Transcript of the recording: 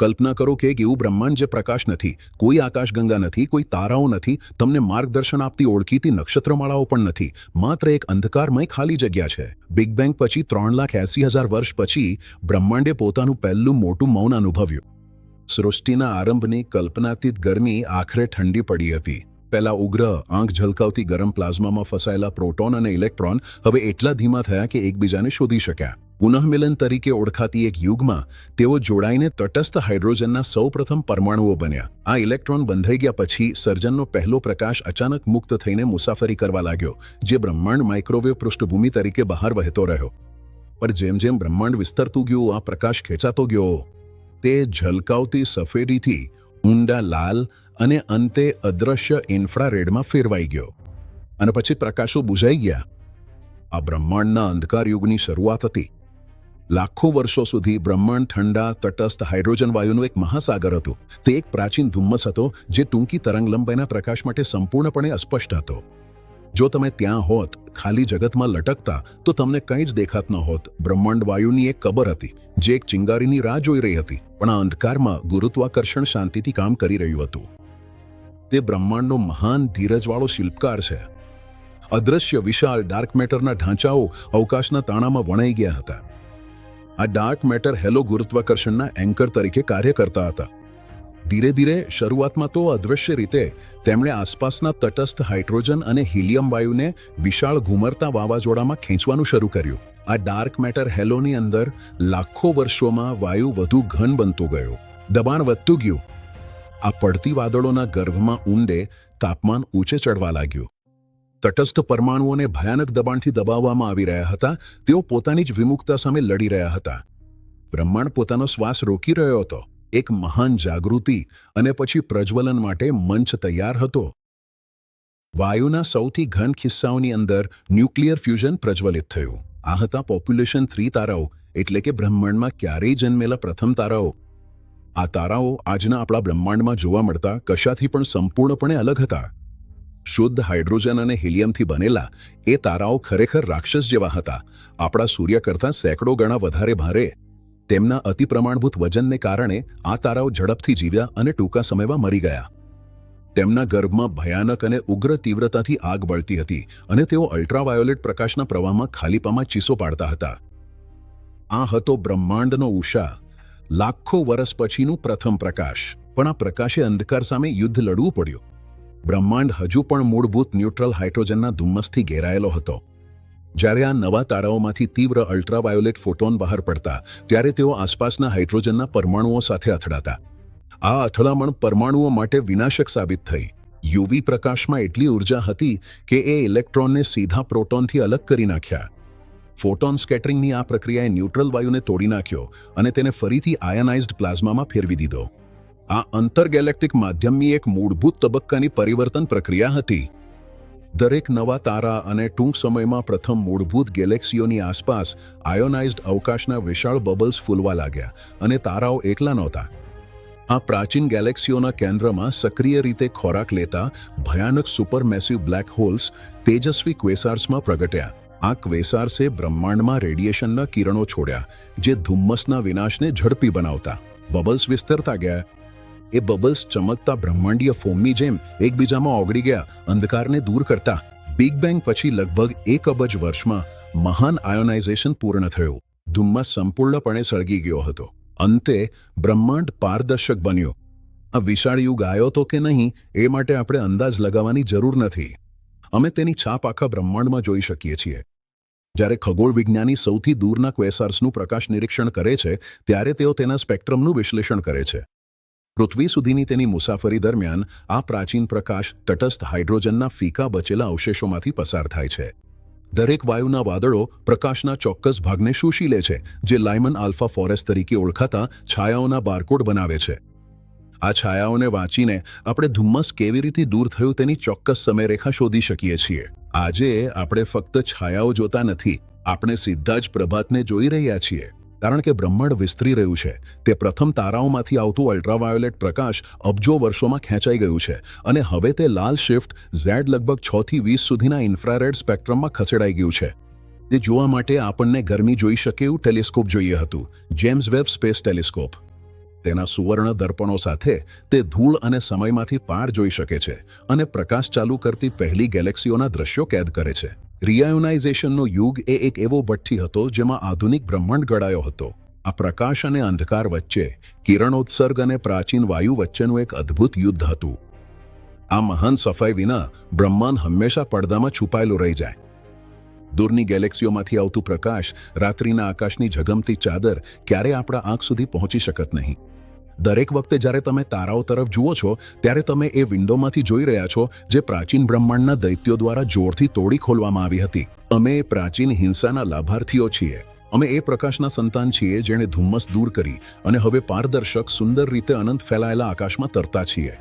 કલ્પના કરો કે એક એવું બ્રહ્માંડ જે પ્રકાશ નથી, કોઈ આકાશગંગા નથી, કોઈ તારાઓ નથી, તમને માર્ગદર્શન આપતી ઓળખીતી નક્ષત્રમાળાઓ પણ નથી, માત્ર એક અંધકારમય ખાલી જગ્યા છે. બિગ બેંગ પછી 3,80,000 વર્ષ પછી બ્રહ્માંડે પોતાનું પહેલું મોટું મૌન અનુભવ્યું. સૃષ્ટિના આરંભની કલ્પનાતીત ગરમી આખરે ઠંડી પડી હતી. પહેલા ઉગ્ર, આંખ ઝલકાવતી ગરમ પ્લાઝમામાં ફસાયેલા પ્રોટોન અને ઇલેક્ટ્રોન હવે એટલા ધીમા થયા કે એકબીજાને શોધી શક્યા. પુનઃમિલન તરીકે ઓળખાતી એક યુગમાં તેઓ જોડાઈને તટસ્થ હાઇડ્રોજનના સૌપ્રથમ પરમાણુઓ બન્યા. આ ઇલેક્ટ્રોન બંધાઈ ગયા પછી સર્જનનો પહેલો પ્રકાશ અચાનક મુક્ત થઈને મુસાફરી કરવા લાગ્યો, જે બ્રહ્માંડ માઇક્રોવેવ પૃષ્ઠભૂમિ તરીકે બહાર વહેતો રહ્યો. પણ જેમ જેમ બ્રહ્માંડ વિસ્તરતું ગયું, આ પ્રકાશ ખેંચાતો ગયો. તે ઝલકાવતી સફેદીથી ઊંડા લાલ અને અંતે અદૃશ્ય ઇન્ફ્રારેડમાં ફેરવાઈ ગયો. અને પછી પ્રકાશો બુઝાઈ ગયા. આ બ્રહ્માંડના અંધકાર યુગની શરૂઆત હતી. લાખો વર્ષો સુધી બ્રહ્માંડ ઠંડા, તટસ્થ હાઇડ્રોજન વાયુનું એક મહાસાગર હતું. તે એક પ્રાચીન ધુમ્મસ હતો જે ટૂંકી તરંગલંબાઈના પ્રકાશ માટે સંપૂર્ણપણે અસ્પષ્ટ હતો. જો તમે ત્યાં હોત, ખાલી જગતમાં લટકતા, તો તમને કંઈ જ દેખાત ન હોત. બ્રહ્માંડ વાયુની એક કબર હતી જે એક ચિંગારીની રાહ જોઈ રહી હતી, પણ આ અંધકારમાં ગુરુત્વાકર્ષણ શાંતિથી કામ કરી રહ્યું હતું. તે બ્રહ્માંડનો મહાન ધીરજવાળો શિલ્પકાર છે. અદૃશ્ય વિશાળ ડાર્ક મેટરના ઢાંચાઓ અવકાશના તાણામાં વણાઈ ગયા હતા. આ ડાર્ક મેટર હેલો ગુરુત્વાકર્ષણના એન્કર તરીકે કાર્ય કરતા હતા. ધીરે ધીરે, શરૂઆતમાં તો અદૃશ્ય રીતે, તેમણે આસપાસના તટસ્થ હાઇડ્રોજન અને હિલિયમ વાયુને વિશાળ ઘૂમરતા વાવાઝોડામાં ખેંચવાનું શરૂ કર્યું. આ ડાર્ક મેટર હેલોની અંદર લાખો વર્ષોમાં વાયુ વધુ ઘન બનતો ગયો, દબાણ વધતું ગયું. આ પડતી વાદળોના ગર્ભમાં ઊંડે તાપમાન ઊંચે ચડવા લાગ્યું. તટસ્થ પરમાણુઓને ભયાનક દબાણથી દબાવવામાં આવી રહ્યા હતા. તેઓ પોતાની જ વિમુખતા સામે લડી રહ્યા હતા. બ્રહ્માંડ પોતાનો શ્વાસ રોકી રહ્યો હતો. એક મહાન જાગૃતિ અને પછી પ્રજ્વલન માટે મંચ તૈયાર હતો. વાયુના સૌથી ઘન ખિસ્સાઓની અંદર ન્યુક્લિયર ફ્યુઝન પ્રજ્વલિત થયું. આ હતા પોપ્યુલેશન 3 તારાઓ, એટલે કે બ્રહ્માંડમાં ક્યારેય જન્મેલા પ્રથમ તારાઓ. આ તારાઓ આજના આપણા બ્રહ્માંડમાં જોવા મળતા કશાથી પણ સંપૂર્ણપણે અલગ હતા. શુદ્ધ હાઇડ્રોજન અને હિલિયમથી બનેલા એ તારાઓ ખરેખર રાક્ષસ જેવા હતા. આપણા સૂર્ય કરતાં સેંકડો ગણા વધારે ભારે. તેમના અતિપ્રમાણભૂત વજનને કારણે આ તારાઓ ઝડપથી જીવ્યા અને ટૂંકા સમયમાં મરી ગયા. તેમના ગર્ભમાં ભયાનક અને ઉગ્ર તીવ્રતાથી આગ બળતી હતી અને તેઓ અલ્ટ્રાવાયોલેટ પ્રકાશના પ્રવાહમાં ખાલીપામાં ચીસો પાડતા હતા. આ હતો બ્રહ્માંડનો ઉષા, લાખો વર્ષ પછીનું પ્રથમ પ્રકાશ. પણ આ પ્રકાશે અંધકાર સામે યુદ્ધ લડવું પડ્યું. બ્રહ્માંડ હજુ પણ મૂળભૂત ન્યુટ્રલ હાઇડ્રોજનના ધુમ્મસથી ઘેરાયેલો હતો. જ્યારે આ નવા તારાઓમાંથી તીવ્ર અલ્ટ્રાવાયોલેટ ફોટોન બહાર પડતા, ત્યારે તેઓ આસપાસના હાઇડ્રોજનના પરમાણુઓ સાથે અથડાતા. આ અથડામણ પરમાણુઓ માટે વિનાશક સાબિત થઈ. યુવી પ્રકાશમાં એટલી ઉર્જા હતી કે એ ઇલેક્ટ્રોનને સીધા પ્રોટોનથી અલગ કરી નાખ્યા. ફોટોન સ્કેટરિંગની આ પ્રક્રિયાએ ન્યુટ્રલ વાયુને તોડી નાખ્યો અને તેને ફરીથી આયનાઇઝ્ડ પ્લાઝમામાં ફેરવી દીધો. આ અંતરગેલેક્ટિક માધ્યમની એક મૂળભૂત તબક્કાની પરિવર્તન પ્રક્રિયા હતી. દરેક નવા તારા અને ટૂંક સમયમાં પ્રથમ મૂળભૂત ગેલેક્સીઓની આસપાસ આયોનાઇઝ્ડ અવકાશના વિશાળ બબલ્સ ફૂલવા લાગ્યા અને તારાઓ એકલા નહોતા. આ પ્રાચીન ગેલેક્સીઓના કેન્દ્રમાં સક્રિય રીતે ખોરાક લેતા ભયાનક સુપરમેસિવ બ્લેક હોલ્સ તેજસ્વી ક્વેસાર્સમાં પ્રગટ્યા. આ ક્વેસાર્સે બ્રહ્માંડમાં રેડિયેશનના કિરણો છોડ્યા, જે ધુમ્મસના વિનાશને ઝડપી બનાવતા. બબલ્સ વિસ્તરતા ગયા. એ બબલ્સ ચમકતા બ્રહ્માંડીય ફોમની જેમ એકબીજામાં ઓગળી ગયા, અંધકારને દૂર કરતા. બિગ બેંગ પછી લગભગ 1 અબજ વર્ષમાં મહાન આયોનાઇઝેશન પૂર્ણ થયું. ધુમ્મસ સંપૂર્ણપણે સળગી ગયો હતો. અંતે બ્રહ્માંડ પારદર્શક બન્યું. આ વિશાળ યુગ આવ્યો તો કે નહીં, એ માટે આપણે અંદાજ લગાવવાની જરૂર નથી. અમે તેની છાપ આખા બ્રહ્માંડમાં જોઈ શકીએ છીએ. જ્યારે ખગોળ વિજ્ઞાની સૌથી દૂરના ક્વેસાર્સનું પ્રકાશ નિરીક્ષણ કરે છે, ત્યારે તેઓ તેના સ્પેક્ટ્રમનું વિશ્લેષણ કરે છે. પૃથ્વી સુધીની તેની મુસાફરી દરમિયાન આ પ્રાચીન પ્રકાશ તટસ્થ હાઇડ્રોજનના ફીકા બચેલા અવશેષોમાંથી પસાર થાય છે. દરેક વાયુના વાદળો પ્રકાશના ચોક્કસ ભાગને શોષી લે છે, જે લાયમન આલ્ફા ફોરેસ્ટ તરીકે ઓળખાતા છાયાઓના બારકોડ બનાવે છે. આ છાયાઓને વાંચીને આપણે ધુમ્મસ કેવી રીતે દૂર થયું તેની ચોક્કસ સમયરેખા શોધી શકીએ છીએ. આજે આપણે ફક્ત છાયાઓ જોતા નથી, આપણે સીધા જ પ્રભાતને જોઈ રહ્યા છીએ. કારણ કે બ્રહ્માંડ વિસ્તરી રહ્યું છે. તે પ્રથમ તારાઓમાંથી આવતું અલ્ટ્રાવાયોલેટ પ્રકાશ અબજો વર્ષોમાં ખેંચાઈ ગયું છે અને હવે તે લાલ શિફ્ટ ઝેડ લગભગ 6 થી 20 સુધીના ઇન્ફ્રારેડ સ્પેક્ટ્રમમાં ખસેડાઈ ગયું છે. તે જોવા માટે આપણને ગરમી જોઈ શકે એવું ટેલિસ્કોપ જોઈએ હતું, જેમ્સ વેબ સ્પેસ ટેલિસ્કોપ. તેના સુવર્ણ દર્પણો સાથે તે ધૂળ અને સમયમાંથી પાર જોઈ શકે છે અને પ્રકાશ ચાલુ કરતી પહેલી ગેલેક્સીઓના દ્રશ્યો કેદ કરે છે. રિઆયોનાઇઝેશનનો યુગ એ એક એવો ભઠ્ઠી હતો જેમાં આધુનિક બ્રહ્માંડ ઘડાયો હતો. આ પ્રકાશ અને અંધકાર વચ્ચે કિરણોત્સર્ગ અને પ્રાચીન વાયુ વચ્ચેનું એક અદ્ભુત યુદ્ધ હતું. આ મહાન સફાઈ વિના બ્રહ્માંડ હંમેશા પડદામાં છુપાયેલું રહી જાય. દૂરની ગેલેક્સીઓમાંથી આવતું પ્રકાશ, રાત્રિના આકાશની ઝગમતી ચાદર ક્યારેય આપણા આંખ સુધી પહોંચી શકત નહીં. દરેક વખતે જ્યારે તમે તારાઓ તરફ જુઓ છો ત્યારે તમે એ વિન્ડોમાંથી જોઈ રહ્યા છો જે પ્રાચીન બ્રહ્માંડના દૈત્યો દ્વારા જોરથી તોડી ખોલવામાં આવી હતી. અમે એ પ્રાચીન હિંસાના લાભાર્થીઓ છીએ. અમે એ પ્રકાશના સંતાન છીએ જેણે ધુમ્મસ દૂર કરી અને હવે પારદર્શક, સુંદર રીતે અનંત ફેલાયેલા આકાશમાં તરતા છીએ.